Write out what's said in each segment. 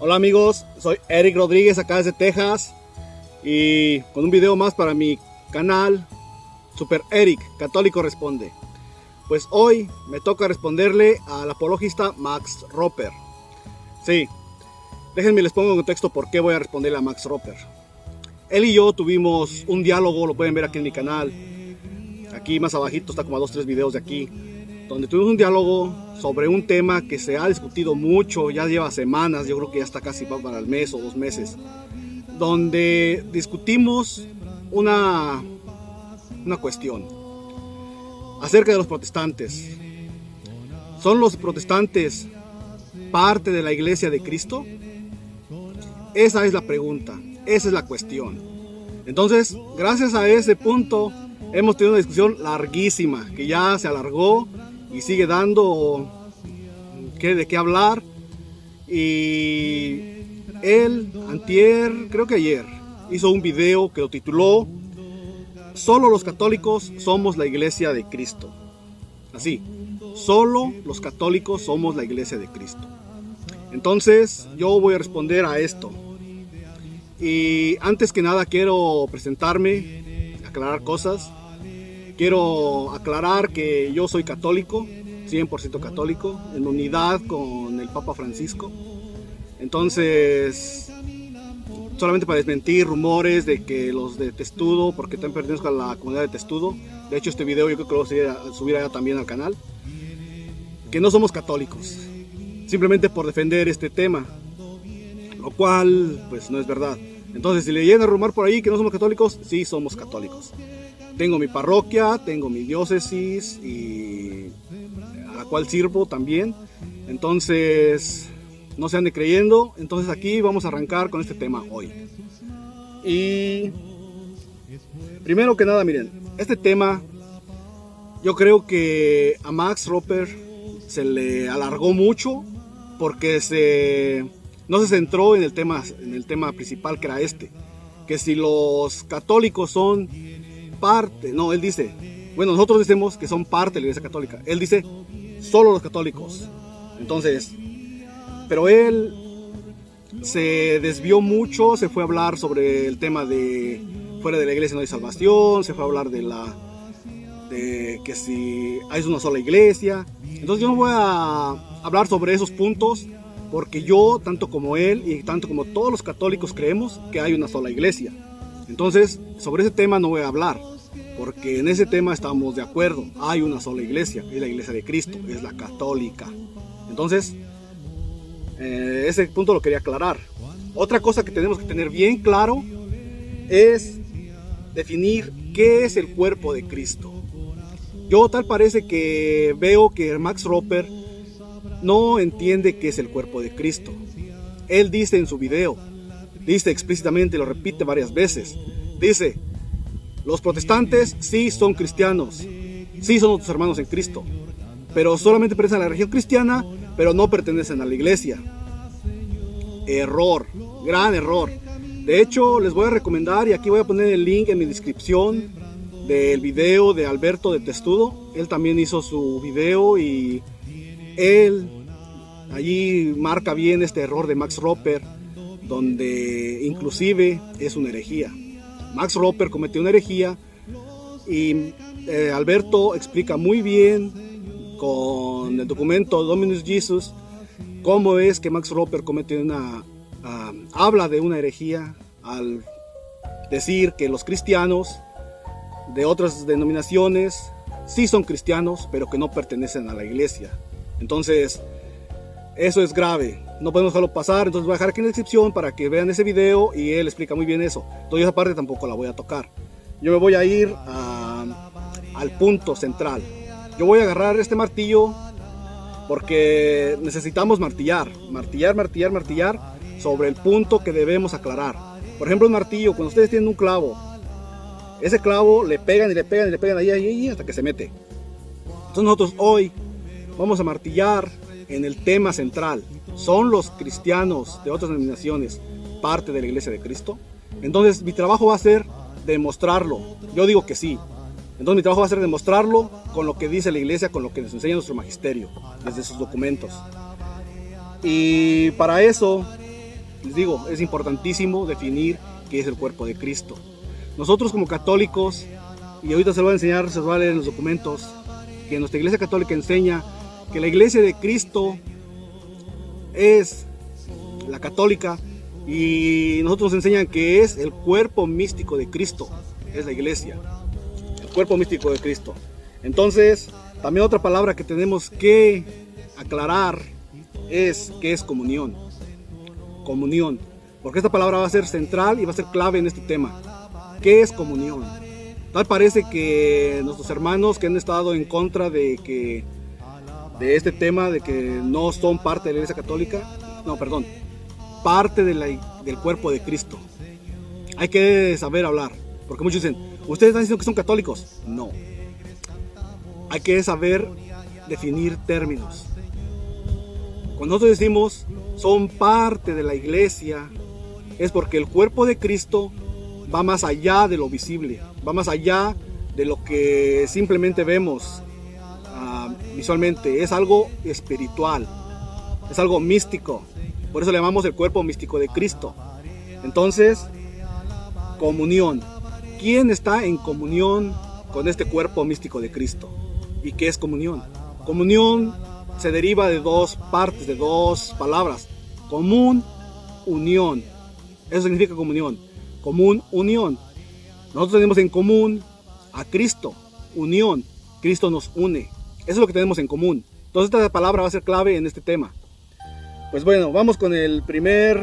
Hola amigos, soy Eric Rodríguez acá desde Texas y con un video más para mi canal Super Eric, Católico Responde. Pues hoy me toca responderle al apologista Max Roper. Sí, déjenme les pongo en contexto por qué voy a responderle a Max Roper. Él y yo tuvimos un diálogo, lo pueden ver aquí en mi canal. Aquí más abajito está como a 2-3 videos de aquí, donde tuvimos un diálogo sobre un tema que se ha discutido mucho, ya lleva semanas, yo creo que ya está casi para el mes o 2 meses, donde discutimos una cuestión acerca de los protestantes. ¿Son los protestantes parte de la iglesia de Cristo? Esa es la pregunta, esa es la cuestión. Entonces, gracias a ese punto, hemos tenido una discusión larguísima, que ya se alargó y sigue dando de qué hablar. Y él, antier, creo que ayer, hizo un video que lo tituló "Solo los católicos somos la iglesia de Cristo". Así, solo los católicos somos la iglesia de Cristo. Entonces, yo voy a responder a esto. Y antes que nada quiero presentarme, aclarar cosas. Quiero aclarar que yo soy católico, 100% católico, en unidad con el Papa Francisco. Entonces, solamente para desmentir rumores de que los de Testudo, porque también pertenezco a la comunidad de Testudo, de hecho este video yo creo que lo voy a subir allá también al canal, que no somos católicos, simplemente por defender este tema, lo cual pues no es verdad. Entonces, si le llegan a rumor por ahí que no somos católicos, sí somos católicos. Tengo mi parroquia, tengo mi diócesis y a la cual sirvo también. Entonces, no se ande creyendo. Entonces aquí vamos a arrancar con este tema hoy. Y primero que nada, miren, este tema yo creo que a Max Roper se le alargó mucho porque no se centró en el tema principal, que era que si los católicos son parte, no, él dice, bueno, nosotros decimos que son parte de la iglesia católica, él dice solo los católicos. Entonces, pero él se desvió mucho, se fue a hablar sobre el tema de fuera de la iglesia no hay salvación, se fue a hablar de que si hay una sola iglesia. Entonces yo no voy a hablar sobre esos puntos, porque yo, tanto como él y tanto como todos los católicos, creemos que hay una sola iglesia. Entonces, sobre ese tema no voy a hablar, porque en ese tema estamos de acuerdo. Hay una sola iglesia, es la iglesia de Cristo, es la católica. Entonces, ese punto lo quería aclarar. Otra cosa que tenemos que tener bien claro es definir qué es el cuerpo de Cristo. Yo tal parece que veo que Max Roper no entiende qué es el cuerpo de Cristo. Él dice en su video, dice explícitamente, lo repite varias veces, dice: los protestantes sí son cristianos, sí son nuestros hermanos en Cristo, pero solamente pertenecen a la religión cristiana, pero no pertenecen a la iglesia. Error, gran error. De hecho, les voy a recomendar, y aquí voy a poner el link en mi descripción del video de Alberto de Testudo. Él también hizo su video y él allí marca bien este error de Max Roper, donde inclusive es una herejía. Max Roper cometió una herejía y Alberto explica muy bien con el documento Dominus Jesus cómo es que Max Roper cometió habla de una herejía al decir que los cristianos de otras denominaciones sí son cristianos, pero que no pertenecen a la iglesia. Entonces, eso es grave, no podemos dejarlo pasar. Entonces voy a dejar aquí en la descripción para que vean ese video y él explica muy bien eso. Entonces esa parte tampoco la voy a tocar. Yo me voy a ir al punto central. Yo voy a agarrar este martillo porque necesitamos martillar sobre el punto que debemos aclarar. Por ejemplo, un martillo, cuando ustedes tienen un clavo, ese clavo le pegan y le pegan y le pegan ahí hasta que se mete. Entonces nosotros hoy vamos a martillar en el tema central. ¿Son los cristianos de otras denominaciones parte de la iglesia de Cristo? Entonces mi trabajo va a ser demostrarlo. Yo digo que sí. Entonces mi trabajo va a ser demostrarlo con lo que dice la iglesia, con lo que nos enseña nuestro magisterio, desde sus documentos. Y para eso les digo, es importantísimo definir qué es el cuerpo de Cristo. Nosotros como católicos, y ahorita se lo voy a enseñar, se lo va a leer en los documentos, que nuestra Iglesia Católica enseña que la Iglesia de Cristo es la católica, y nosotros nos enseñan que es el cuerpo místico de Cristo, es la Iglesia, el cuerpo místico de Cristo. Entonces, también otra palabra que tenemos que aclarar es que es comunión. Comunión, porque esta palabra va a ser central y va a ser clave en este tema. ¿Qué es comunión? Tal parece que nuestros hermanos que han estado en contra de este tema, de que no son parte de la Iglesia Católica, parte del cuerpo de Cristo. Hay que saber hablar, porque muchos dicen, ¿ustedes están diciendo que son católicos? No. Hay que saber definir términos. Cuando nosotros decimos son parte de la iglesia, es porque el cuerpo de Cristo va más allá de lo visible, va más allá de lo que simplemente vemos visualmente. Es algo espiritual, es algo místico. Por eso le llamamos el cuerpo místico de Cristo. Entonces, comunión. ¿Quién está en comunión con este cuerpo místico de Cristo? ¿Y qué es comunión? Comunión se deriva de dos partes, de dos palabras. Común, unión. Eso significa comunión. Común, unión. Nosotros tenemos en común a Cristo. Unión. Cristo nos une. Eso es lo que tenemos en común. Entonces esta palabra va a ser clave en este tema. Pues bueno, vamos con el primer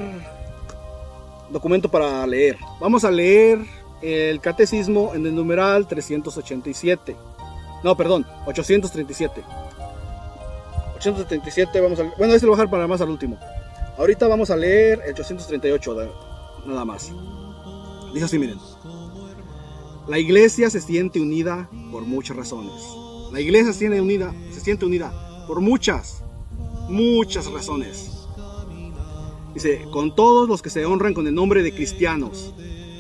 documento para leer. Vamos a leer el Catecismo en el numeral 387. No, perdón, 837. 837 vamos a leer. Bueno, este lo voy a dejar para más al último. Ahorita vamos a leer el 838 nada más. Dice así, miren. La iglesia se siente unida por muchas razones. La iglesia se siente unida por muchas razones. Dice, con todos los que se honran con el nombre de cristianos.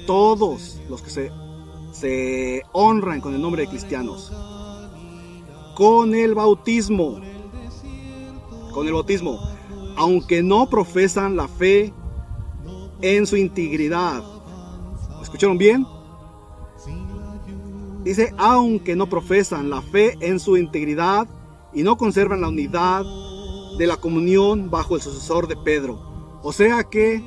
Todos los que se honran con el nombre de cristianos. Con el bautismo, aunque no profesan la fe en su integridad. ¿Escucharon bien? Dice, aunque no profesan la fe en su integridad y no conservan la unidad de la comunión bajo el sucesor de Pedro. O sea que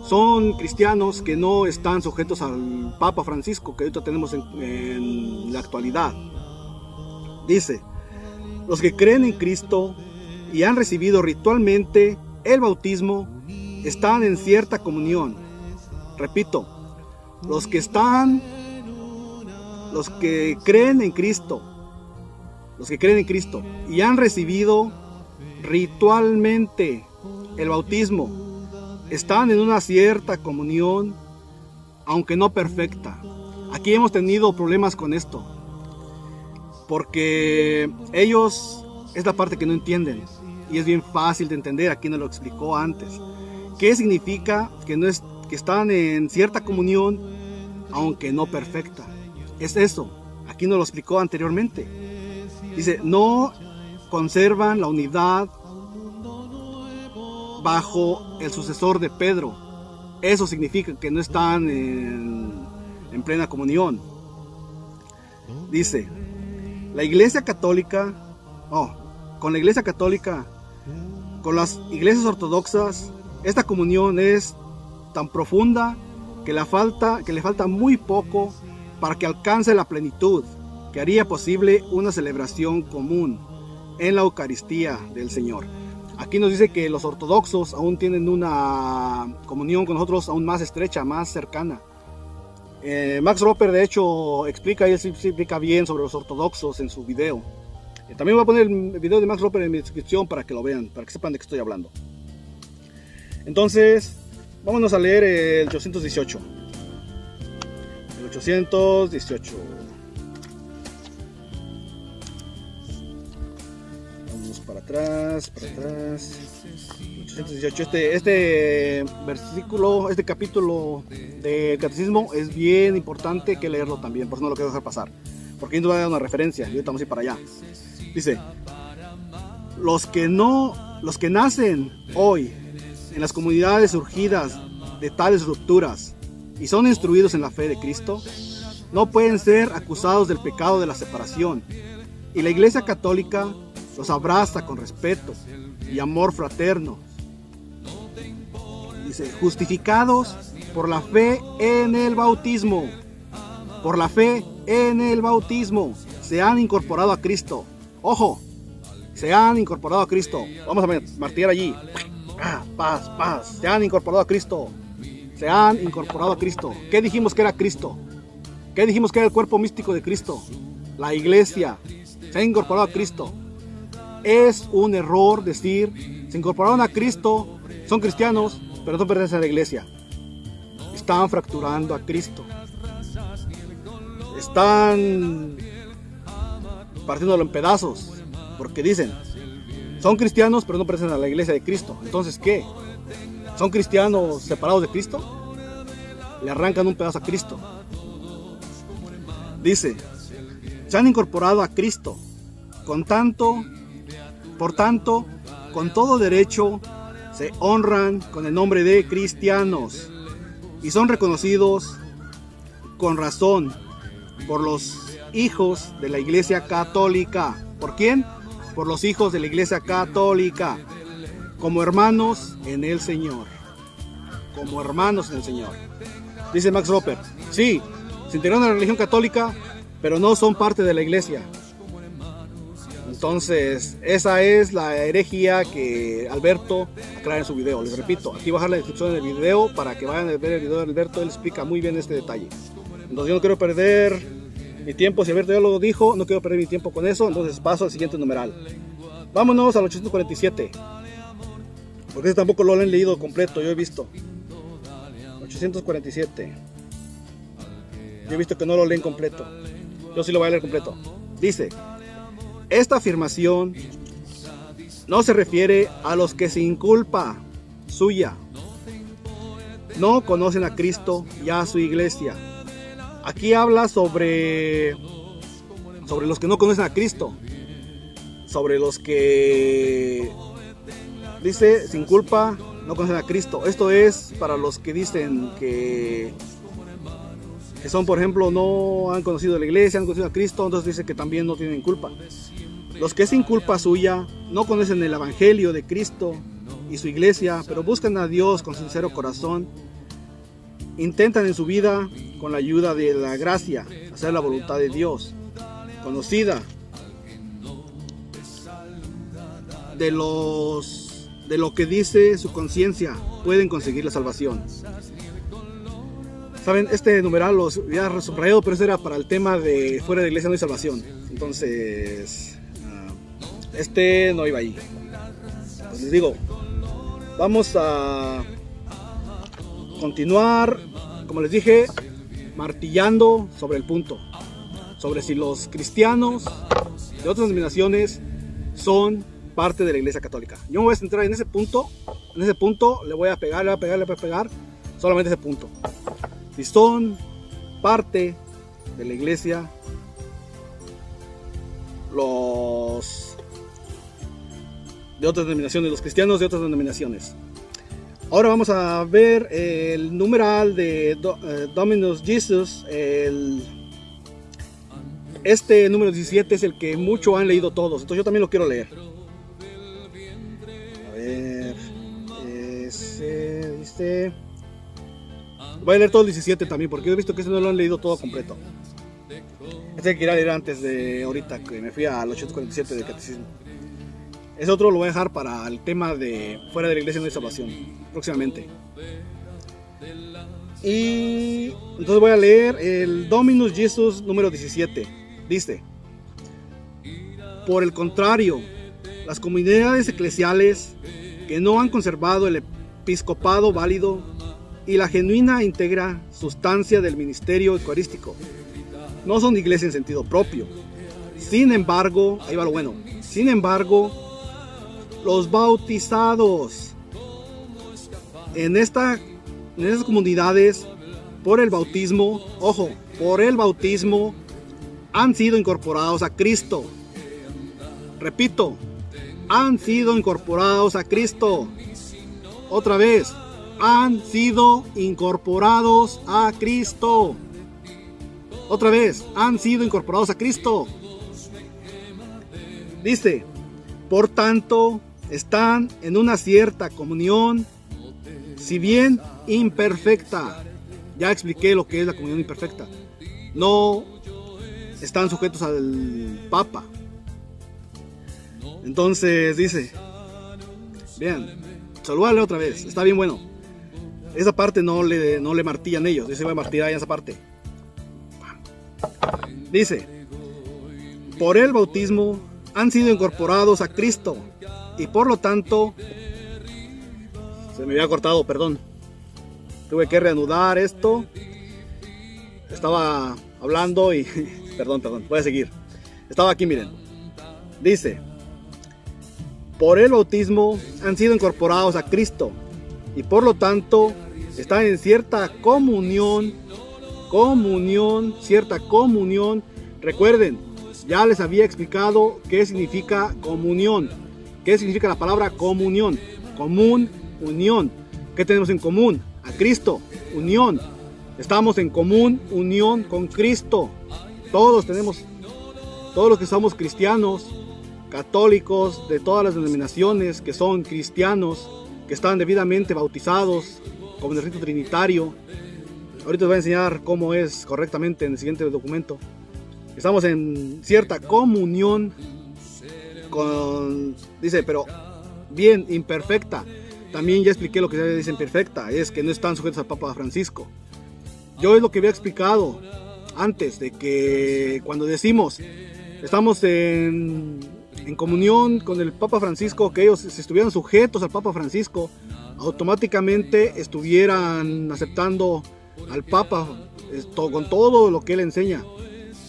son cristianos que no están sujetos al Papa Francisco, que ahorita tenemos en la actualidad. Dice, los que creen en Cristo y han recibido ritualmente el bautismo están en cierta comunión. Repito, los que creen en Cristo, y han recibido ritualmente el bautismo, están en una cierta comunión, aunque no perfecta. Aquí hemos tenido problemas con esto, porque ellos es la parte que no entienden, y es bien fácil de entender. Aquí nos lo explicó antes. ¿Qué significa que están en cierta comunión, aunque no perfecta? Es eso, aquí nos lo explicó anteriormente. Dice, no conservan la unidad bajo el sucesor de Pedro. Eso significa que no están en plena comunión. Dice, con la Iglesia Católica, con las iglesias ortodoxas, esta comunión es tan profunda que le falta muy poco para que alcance la plenitud, que haría posible una celebración común en la Eucaristía del Señor. Aquí nos dice que los ortodoxos aún tienen una comunión con nosotros aún más estrecha, más cercana. Max Roper de hecho explica bien sobre los ortodoxos en su video. También voy a poner el video de Max Roper en mi descripción para que lo vean, para que sepan de qué estoy hablando. Entonces, vámonos a leer el 818. El 818. Vamos para atrás. 818. Este versículo, este capítulo del catecismo es bien importante que leerlo también, por eso no lo quiero dejar pasar, porque nos va a dar una referencia y ahorita vamos a ir para allá. Dice, los que nacen hoy en las comunidades surgidas de tales rupturas y son instruidos en la fe de Cristo, no pueden ser acusados del pecado de la separación, y la Iglesia Católica los abraza con respeto y amor fraterno. Dice, justificados por la fe en el bautismo. Por la fe en el bautismo se han incorporado a Cristo. Ojo, se han incorporado a Cristo. Vamos a martillar allí. Paz, paz. Se han incorporado a Cristo. Se han incorporado a Cristo. ¿Qué dijimos que era Cristo? ¿Qué dijimos que era el cuerpo místico de Cristo? La iglesia. Se ha incorporado a Cristo. Es un error decir, se incorporaron a Cristo, son cristianos, pero no pertenecen a la iglesia. Están fracturando a Cristo. Están partiéndolo en pedazos, porque dicen, son cristianos, pero no pertenecen a la iglesia de Cristo. Entonces, ¿qué? ¿Son cristianos separados de Cristo? Le arrancan un pedazo a Cristo. Dice, se han incorporado a Cristo, por tanto, con todo derecho, se honran con el nombre de cristianos y son reconocidos con razón por los hijos de la Iglesia Católica. ¿Por quién? Por los hijos de la Iglesia Católica, como hermanos en el Señor. Como hermanos en el Señor. Dice Max Roper, sí, se integraron a la religión católica, pero no son parte de la iglesia. Entonces, esa es la herejía que Alberto aclara en su video. Les repito, aquí voy a dejar la descripción del video para que vayan a ver el video de Alberto. Él explica muy bien este detalle. Entonces, yo no quiero perder mi tiempo. Si Alberto ya lo dijo, no quiero perder mi tiempo con eso. Entonces, paso al siguiente numeral. Vámonos al 847. Porque ese tampoco lo han leído completo, yo he visto. 847. Yo he visto que no lo leen completo. Yo sí lo voy a leer completo. Dice, esta afirmación no se refiere a los que sin culpa suya no conocen a Cristo y a su iglesia. Aquí habla sobre los que no conocen a Cristo. Sobre los que dice sin culpa no conocen a Cristo. Esto es para los que dicen que son, por ejemplo, no han conocido la iglesia, han conocido a Cristo, entonces dice que también no tienen culpa. Los que sin culpa suya no conocen el evangelio de Cristo y su iglesia, pero buscan a Dios con sincero corazón, intentan en su vida, con la ayuda de la gracia, hacer la voluntad de Dios, conocida de lo que dice su conciencia, pueden conseguir la salvación. Saben, este numeral los había subrayado, pero ese era para el tema de fuera de la iglesia no hay salvación. Entonces, este no iba ahí. Pues les digo, vamos a continuar, como les dije, martillando sobre el punto. Sobre si los cristianos de otras denominaciones son parte de la iglesia católica. Yo me voy a centrar en ese punto. En ese punto le voy a pegar solamente ese punto. Si son parte de la iglesia, los de otras denominaciones, los cristianos de otras denominaciones. Ahora vamos a ver el numeral de Dominus Jesus. Este número 17 es el que mucho han leído todos, entonces yo también lo quiero leer. A ver, dice... Voy a leer todo el 17 también, porque yo he visto que ese no lo han leído todo completo. Este que quería leer antes de ahorita, que me fui al 847 del catecismo. Ese otro lo voy a dejar para el tema de fuera de la iglesia no hay salvación, próximamente. Y entonces voy a leer el Dominus Jesus número 17. Dice, por el contrario, las comunidades eclesiales que no han conservado el episcopado válido y la genuina e íntegra sustancia del ministerio eucarístico no son iglesia en sentido propio. Sin embargo, ahí va lo bueno. Sin embargo, los bautizados en esas comunidades por el bautismo, ojo, por el bautismo han sido incorporados a Cristo. Repito, han sido incorporados a Cristo. otra vez, han sido incorporados a Cristo. Otra vez, han sido incorporados a Cristo. Dice, por tanto, están en una cierta comunión, si bien imperfecta. Ya expliqué lo que es la comunión imperfecta. No están sujetos al Papa. Entonces dice, vean, salúdale otra vez, está bien bueno. Esa parte no le martillan ellos, dice, voy a martillar esa parte. Dice, por el bautismo han sido incorporados a Cristo y por lo tanto, se me había cortado, perdón. Tuve que reanudar esto. Estaba hablando y perdón, voy a seguir. Estaba aquí, miren. Dice, por el bautismo han sido incorporados a Cristo y por lo tanto están en cierta comunión. Cierta comunión. Recuerden, ya les había explicado qué significa comunión. ¿Qué significa la palabra comunión? Común, unión. ¿Qué tenemos en común? A Cristo, unión. Estamos en común unión con Cristo. Todos los que somos cristianos, católicos, de todas las denominaciones que son cristianos, que están debidamente bautizados como en el rito trinitario. Ahorita les voy a enseñar cómo es correctamente en el siguiente documento. Estamos en cierta comunión con, dice, pero bien, imperfecta. También ya expliqué lo que se dice imperfecta, es que no están sujetos al Papa Francisco. Yo es lo que había explicado antes, de que cuando decimos estamos en comunión con el Papa Francisco, que ellos si estuvieran sujetos al Papa Francisco, automáticamente estuvieran aceptando al Papa con todo lo que él enseña.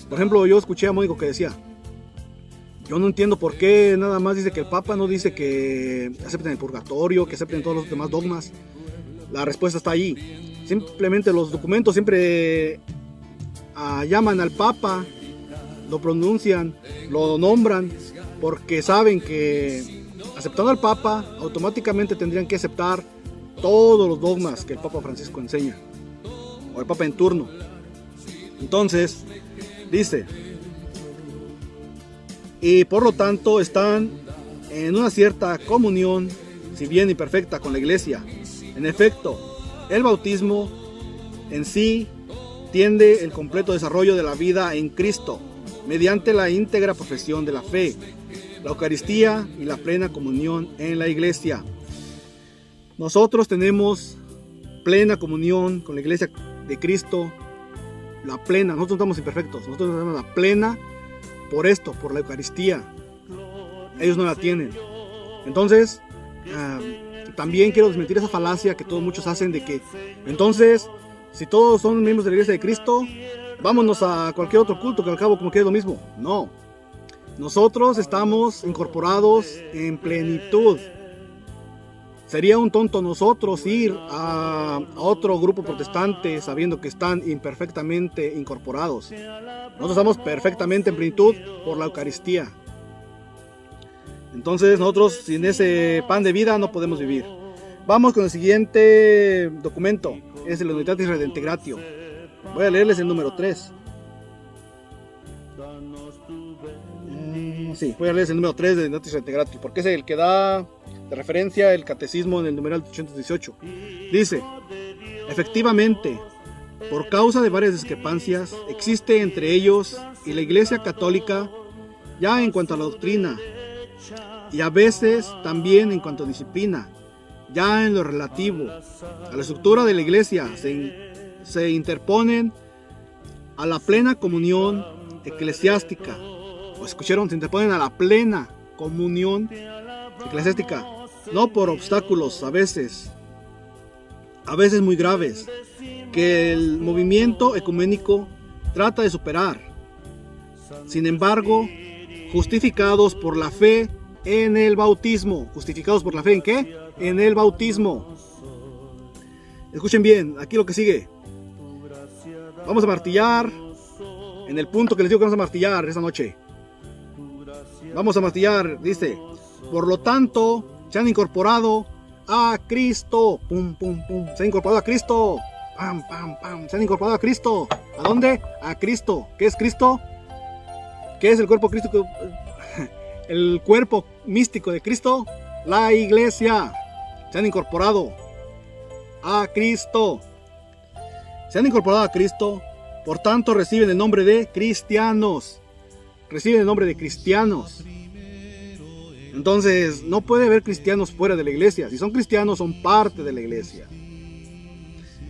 Por ejemplo, yo escuché a Mónico que decía, yo no entiendo por qué nada más dice que el Papa no dice que acepten el purgatorio, que acepten todos los demás dogmas. La respuesta está allí. Simplemente los documentos siempre llaman al Papa, lo pronuncian, lo nombran, porque saben que aceptando al Papa, automáticamente tendrían que aceptar todos los dogmas que el Papa Francisco enseña, o el Papa en turno. Entonces, dice, y por lo tanto están en una cierta comunión, si bien imperfecta, con la Iglesia. En efecto, el bautismo en sí tiende el completo desarrollo de la vida en Cristo, mediante la íntegra profesión de la fe, la Eucaristía y la plena comunión en la Iglesia. Nosotros tenemos plena comunión con la Iglesia de Cristo, la plena. Nosotros no estamos imperfectos, nosotros tenemos la plena por esto, por la Eucaristía. Ellos no la tienen. Entonces, también quiero desmentir esa falacia que todos muchos hacen de que, entonces, si todos son miembros de la Iglesia de Cristo, vámonos a cualquier otro culto, que al cabo como que es lo mismo. No, nosotros estamos incorporados en plenitud. Sería un tonto nosotros ir a otro grupo protestante sabiendo que están imperfectamente incorporados. Nosotros estamos perfectamente en plenitud por la Eucaristía. Entonces nosotros sin ese pan de vida no podemos vivir. Vamos con el siguiente documento. Es el Unitatis Redintegratio. Voy a leerles el número 3. Sí, voy a leerles el número 3 de Unitatis Redintegratio, porque es el que da de referencia el catecismo en el numeral 818. Dice, efectivamente, por causa de varias discrepancias, existe entre ellos y la Iglesia Católica, ya en cuanto a la doctrina, y a veces también en cuanto a disciplina, ya en lo relativo a la estructura de la Iglesia, se interponen a la plena comunión eclesiástica. ¿O escucharon? Se interponen a la plena comunión eclesiástica, no por obstáculos a veces muy graves, que el movimiento ecuménico trata de superar. Sin embargo, justificados por la fe en el bautismo. ¿Justificados por la fe en qué? En el bautismo. Escuchen bien, aquí lo que sigue. Vamos a martillar en el punto que les digo que vamos a martillar esta noche. Vamos a martillar, dice, por lo tanto, se han incorporado a Cristo. Pum, pum, pum. Se han incorporado a Cristo. Pam, pam, pam. Se han incorporado a Cristo. ¿A dónde? A Cristo. ¿Qué es Cristo? ¿Qué es el cuerpo crístico? El cuerpo místico de Cristo. La iglesia. Se han incorporado a Cristo. Se han incorporado a Cristo. Por tanto reciben el nombre de cristianos. Reciben el nombre de cristianos. Entonces no puede haber cristianos fuera de la iglesia. Si son cristianos, son parte de la iglesia.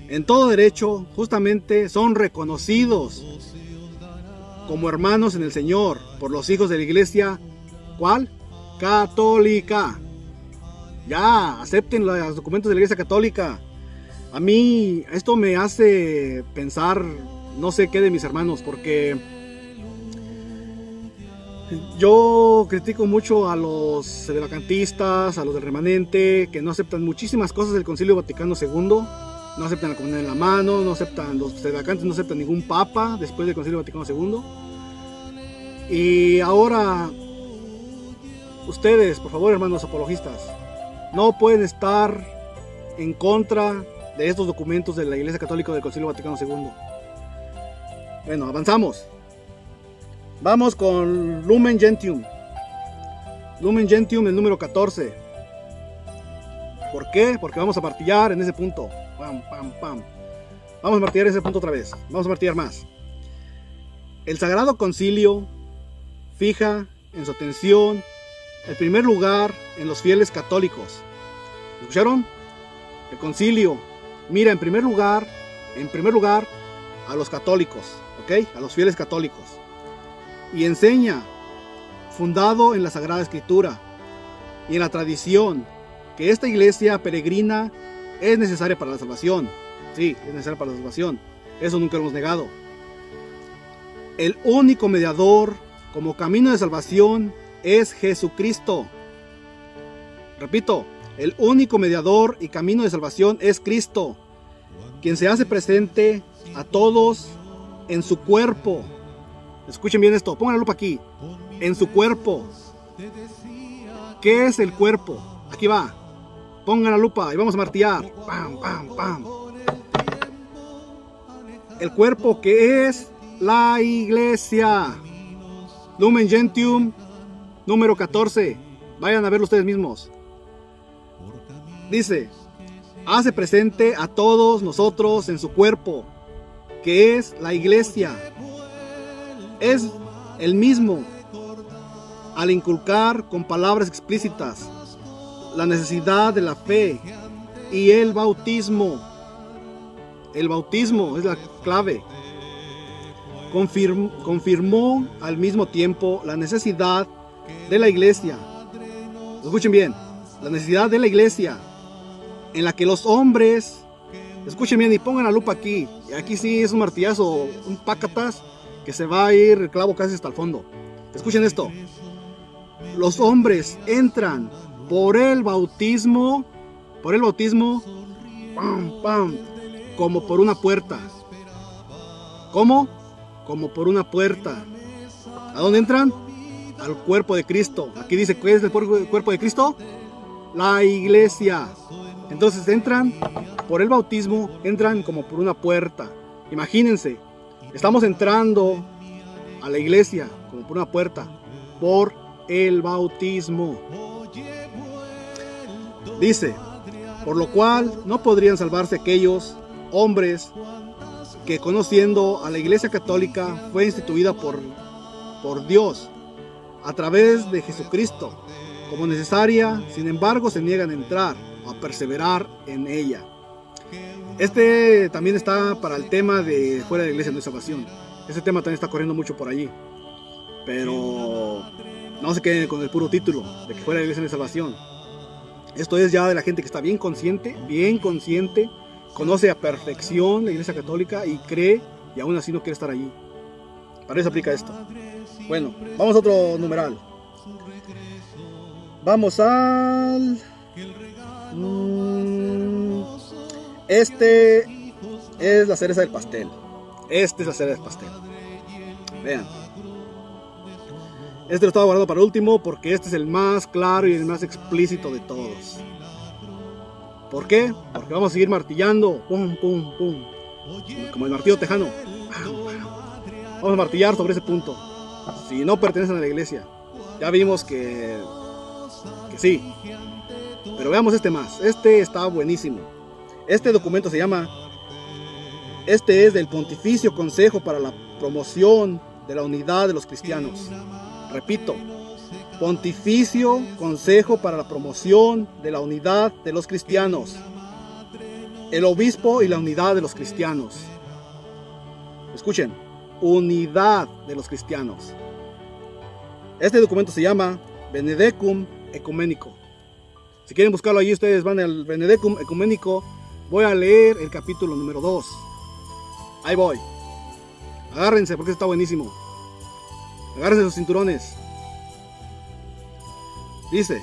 En todo derecho, justamente son reconocidos como hermanos en el Señor por los hijos de la iglesia. ¿Cuál? Católica. Ya, acepten los documentos de la iglesia católica. A mí esto me hace pensar no sé qué de mis hermanos, porque yo critico mucho a los sedevacantistas, a los del remanente, que no aceptan muchísimas cosas del Concilio Vaticano II. No aceptan la comunión en la mano, no aceptan, los sedevacantes no aceptan ningún papa después del Concilio Vaticano II. Y ahora, ustedes, por favor, hermanos apologistas, no pueden estar en contra de estos documentos de la Iglesia Católica del Concilio Vaticano II. Bueno, avanzamos. Vamos con Lumen Gentium. Lumen Gentium, el número 14. ¿Por qué? Porque vamos a martillar en ese punto. Pam, pam, pam. Vamos a martillar ese punto otra vez. Vamos a martillar más. El Sagrado Concilio fija en su atención el primer lugar en los fieles católicos. ¿Escucharon? El concilio mira en primer lugar a los católicos, ¿ok? A los fieles católicos. Y enseña, fundado en la Sagrada Escritura y en la tradición, que esta iglesia peregrina es necesaria para la salvación. Sí, es necesaria para la salvación. Eso nunca lo hemos negado. El único mediador como camino de salvación es Jesucristo. Repito, el único mediador y camino de salvación es Cristo, quien se hace presente a todos en su cuerpo. Escuchen bien esto, pongan la lupa aquí. En su cuerpo. ¿Qué es el cuerpo? Aquí va. Pongan la lupa y vamos a martillar. Pam, pam, pam. El cuerpo que es la iglesia. Lumen Gentium, número 14. Vayan a verlo ustedes mismos. Dice, hace presente a todos nosotros en su cuerpo, que es la iglesia. Es el mismo al inculcar con palabras explícitas la necesidad de la fe y el bautismo. El bautismo es la clave. Confirmó al mismo tiempo la necesidad de la iglesia. Escuchen bien, la necesidad de la iglesia en la que los hombres, escuchen bien y pongan la lupa aquí, y aquí sí es un martillazo, un pácatas que se va a ir el clavo casi hasta el fondo. Escuchen esto. Los hombres entran por el bautismo, pam, pam, como por una puerta. ¿Cómo? Como por una puerta. ¿A dónde entran? Al cuerpo de Cristo. Aquí dice, ¿qué es el cuerpo de Cristo? La iglesia. Entonces entran por el bautismo, entran como por una puerta. Imagínense, estamos entrando a la iglesia como por una puerta, por el bautismo. Dice, por lo cual no podrían salvarse aquellos hombres que, conociendo a la iglesia católica, fue instituida por Dios a través de Jesucristo como necesaria, sin embargo se niegan a entrar o a perseverar en ella. Este también está para el tema de fuera de la iglesia no hay salvación. Este tema también está corriendo mucho por allí, pero no se queden con el puro título de que fuera de la iglesia no hay salvación. Esto es ya de la gente que está bien consciente, conoce a perfección la iglesia católica y cree, y aún así no quiere estar allí. Para eso aplica esto. Bueno, vamos a otro numeral. Vamos al... Este es la cereza del pastel. Vean. Este lo estaba guardando para último porque este es el más claro y el más explícito de todos. ¿Por qué? Porque vamos a seguir martillando, pum, pum, pum, como el martillo tejano. Vamos a martillar sobre ese punto. Si no pertenecen a la iglesia, ya vimos que sí. Pero veamos este más. Este está buenísimo. Este documento se llama, este es del Pontificio Consejo para la Promoción de la Unidad de los Cristianos. Repito, Pontificio Consejo para la Promoción de la Unidad de los Cristianos. El obispo y la unidad de los cristianos. Escuchen, unidad de los cristianos. Este documento se llama Benedictum Ecuménico. Si quieren buscarlo allí, ustedes van al Benedictum Ecuménico. Voy a leer el capítulo número 2. Ahí voy. Agárrense porque está buenísimo. Agárrense sus cinturones. Dice,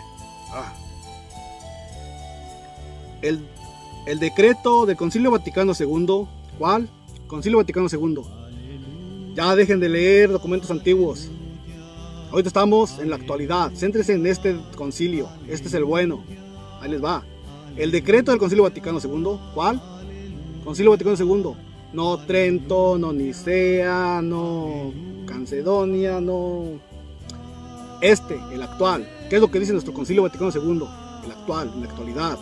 el decreto del Concilio Vaticano II. ¿Cuál? Concilio Vaticano II. Ya dejen de leer documentos antiguos. Ahorita estamos en la actualidad. Céntrense en este concilio. Este es el bueno. Ahí les va. El decreto del Concilio Vaticano II. ¿Cuál? Concilio Vaticano II. No Trento, no Nicea, no Calcedonia, no... el actual. ¿Qué es lo que dice nuestro Concilio Vaticano II? El actual, en la actualidad.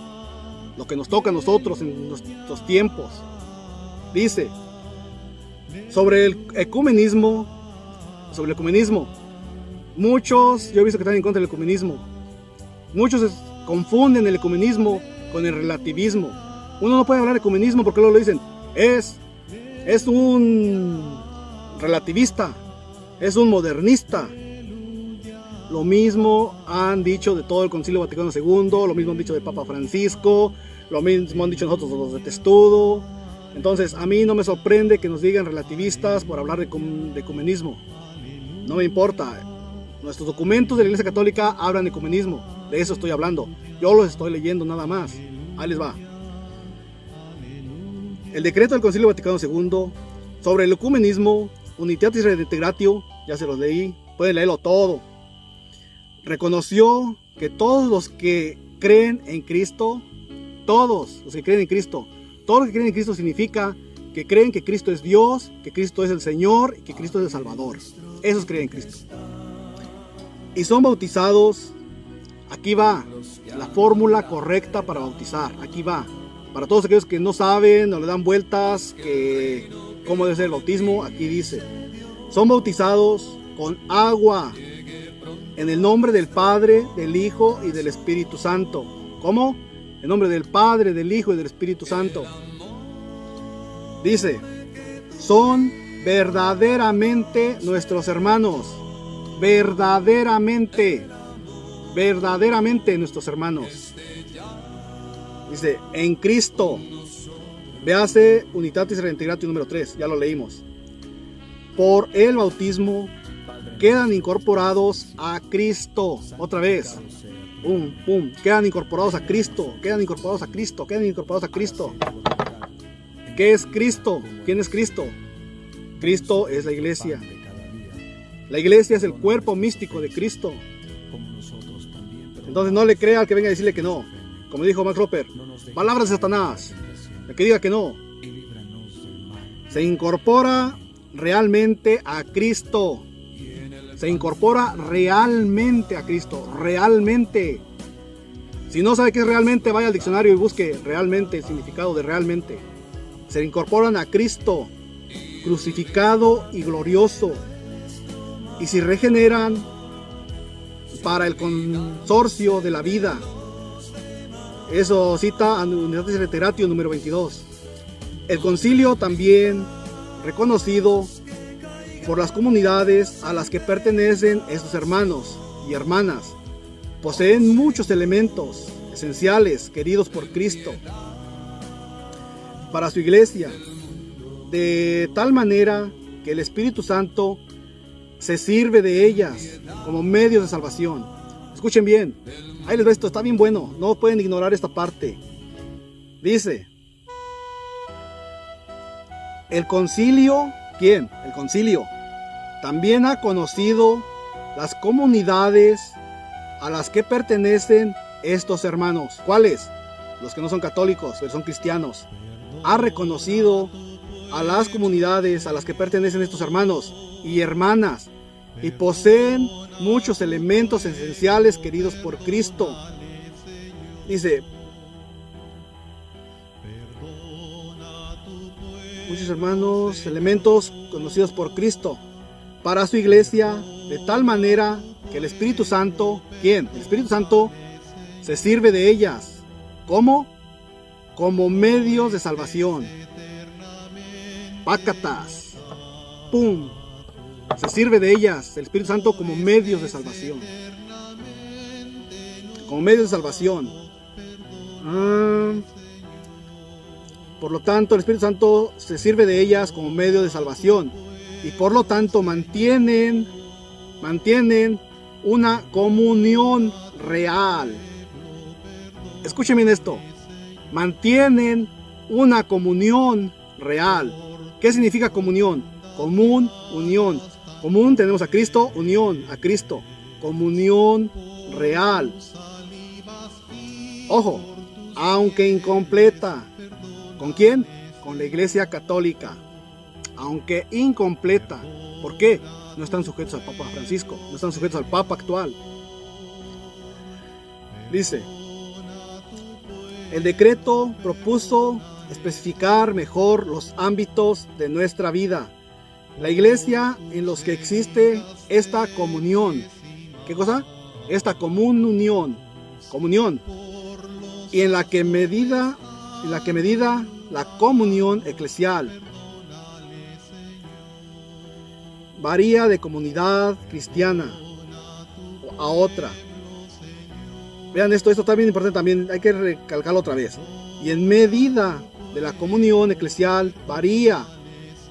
Lo que nos toca a nosotros en nuestros tiempos. Dice, sobre el ecumenismo, muchos, yo he visto que están en contra del ecumenismo. Muchos confunden el ecumenismo con el relativismo. Uno no puede hablar de ecumenismo porque luego lo dicen, es un relativista, es un modernista. Lo mismo han dicho de todo el Concilio Vaticano II, lo mismo han dicho de Papa Francisco, lo mismo han dicho nosotros los de Testudo. Entonces, a mí no me sorprende que nos digan relativistas por hablar de ecumenismo. No me importa. Nuestros documentos de la Iglesia Católica hablan de ecumenismo. De eso estoy hablando. Yo los estoy leyendo nada más. Ahí les va. El decreto del Concilio Vaticano II sobre el ecumenismo, Unitatis Redintegratio, ya se los leí, pueden leerlo todo. Reconoció que todos los que creen en Cristo, todos los que creen en Cristo significa que creen que Cristo es Dios, que Cristo es el Señor y que Cristo es el Salvador. Esos creen en Cristo. Y son bautizados, aquí va, la fórmula correcta para bautizar, aquí va. Para todos aquellos que no saben o le dan vueltas, que cómo debe ser el bautismo, aquí dice, son bautizados con agua, en el nombre del Padre, del Hijo y del Espíritu Santo. ¿Cómo? En nombre del Padre, del Hijo y del Espíritu Santo. Dice, son verdaderamente nuestros hermanos. Verdaderamente nuestros hermanos. Dice, en Cristo. Véase Unitatis Redintegratio número 3, ya lo leímos. Por el bautismo quedan incorporados a Cristo. Otra vez. Quedan incorporados a Cristo. Quedan incorporados a Cristo. Quedan incorporados a Cristo. ¿Qué es Cristo? ¿Quién es Cristo? Cristo es la iglesia. La iglesia es el cuerpo místico de Cristo. Entonces no le crea al que venga a decirle que no. Como dijo Max Roper, palabras de Satanás. El que diga que no. Se incorpora realmente a Cristo. Se incorpora realmente a Cristo. Realmente. Si no sabe qué es realmente, vaya al diccionario y busque realmente el significado de realmente. Se incorporan a Cristo, crucificado y glorioso. Y se regeneran para el consorcio de la vida. Eso cita a Unitatis Redintegratio número 22. El concilio también reconocido por las comunidades a las que pertenecen estos hermanos y hermanas. Poseen muchos elementos esenciales queridos por Cristo para su iglesia, de tal manera que el Espíritu Santo se sirve de ellas como medios de salvación. Escuchen bien, ahí les va esto, está bien bueno, no pueden ignorar esta parte. Dice, el concilio, ¿quién? El concilio también ha conocido las comunidades a las que pertenecen estos hermanos. ¿Cuáles? los que no son católicos, pero son cristianos, ha reconocido a las comunidades a las que pertenecen estos hermanos y hermanas y poseen muchos elementos esenciales queridos por Cristo. Dice, muchos hermanos, elementos conocidos por Cristo para su iglesia, de tal manera que el Espíritu Santo, ¿quién? El Espíritu Santo se sirve de ellas. ¿Cómo? Como medios de salvación. Pácatas. ¡Pum! Se sirve de ellas, el Espíritu Santo, como medios de salvación. Como medios de salvación. Por lo tanto, el Espíritu Santo se sirve de ellas como medio de salvación. Y por lo tanto mantienen una comunión real. Escuchen bien esto. Mantienen una comunión real. ¿Qué significa comunión? Común, unión. Común tenemos a Cristo, unión a Cristo. Comunión real. Ojo, aunque incompleta. ¿Con quién? Con la Iglesia Católica. Aunque incompleta. ¿Por qué? No están sujetos al Papa Francisco, no están sujetos al Papa actual. Dice, el decreto propuso especificar mejor los ámbitos de nuestra vida. La iglesia en los que existe esta comunión. ¿Qué cosa? Esta comunión. Y en la que medida la comunión eclesial. Varía de comunidad cristiana a otra. Vean esto está bien importante también, hay que recalcarlo otra vez. Y en medida de la comunión eclesial varía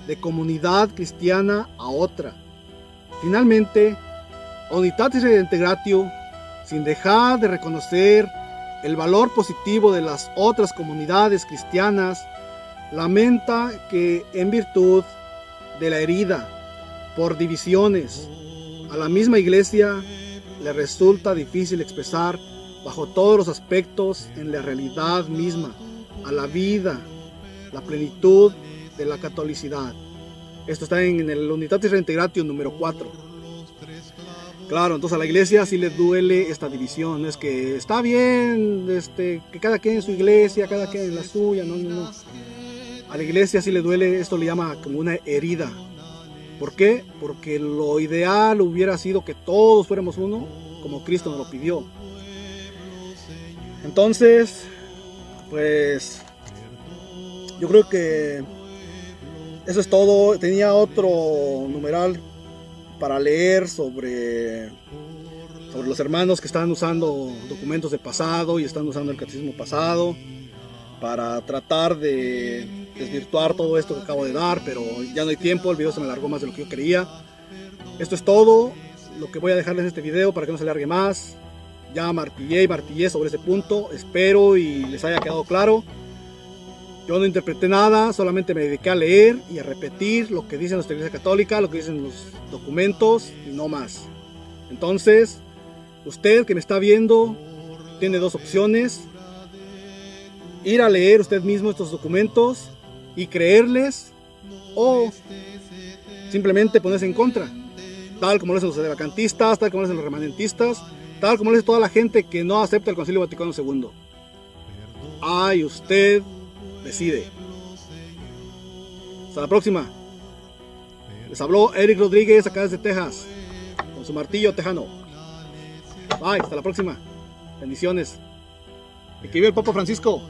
de comunidad cristiana a otra. Finalmente, Unitatis Redintegratio, sin dejar de reconocer el valor positivo de las otras comunidades cristianas, lamenta que en virtud de la herida por divisiones a la misma iglesia le resulta difícil expresar bajo todos los aspectos en la realidad misma a la vida, la plenitud de la catolicidad. Esto está en el Unitatis Redintegratio número 4. Claro, entonces a la iglesia sí le duele esta división. Es que está bien que cada quien en su iglesia, cada quien en la suya. No. A la iglesia sí le duele, esto le llama como una herida. ¿Por qué? Porque lo ideal hubiera sido que todos fuéramos uno, como Cristo nos lo pidió. Entonces, pues, yo creo que eso es todo. Tenía otro numeral para leer sobre los hermanos que están usando documentos del pasado y están usando el catecismo pasado para tratar de desvirtuar todo esto que acabo de dar, pero ya no hay tiempo, el video se me alargó más de lo que yo quería. Esto es todo lo que voy a dejarles en este video para que no se alargue más. Ya martillé sobre ese punto, espero y les haya quedado claro. Yo no interpreté nada, solamente me dediqué a leer y a repetir lo que dice nuestra Iglesia Católica, lo que dicen los documentos y no más. Entonces, usted que me está viendo tiene dos opciones: ir a leer usted mismo estos documentos y creerles, o simplemente ponerse en contra, tal como lo hacen los vacantistas, tal como lo hacen los remanentistas, tal como lo hace toda la gente que no acepta el Concilio Vaticano II. Ay, usted decide. Hasta la próxima. Les habló Eric Rodríguez acá desde Texas, con su martillo tejano. Bye, hasta la próxima. Bendiciones. Y que viva el Papa Francisco.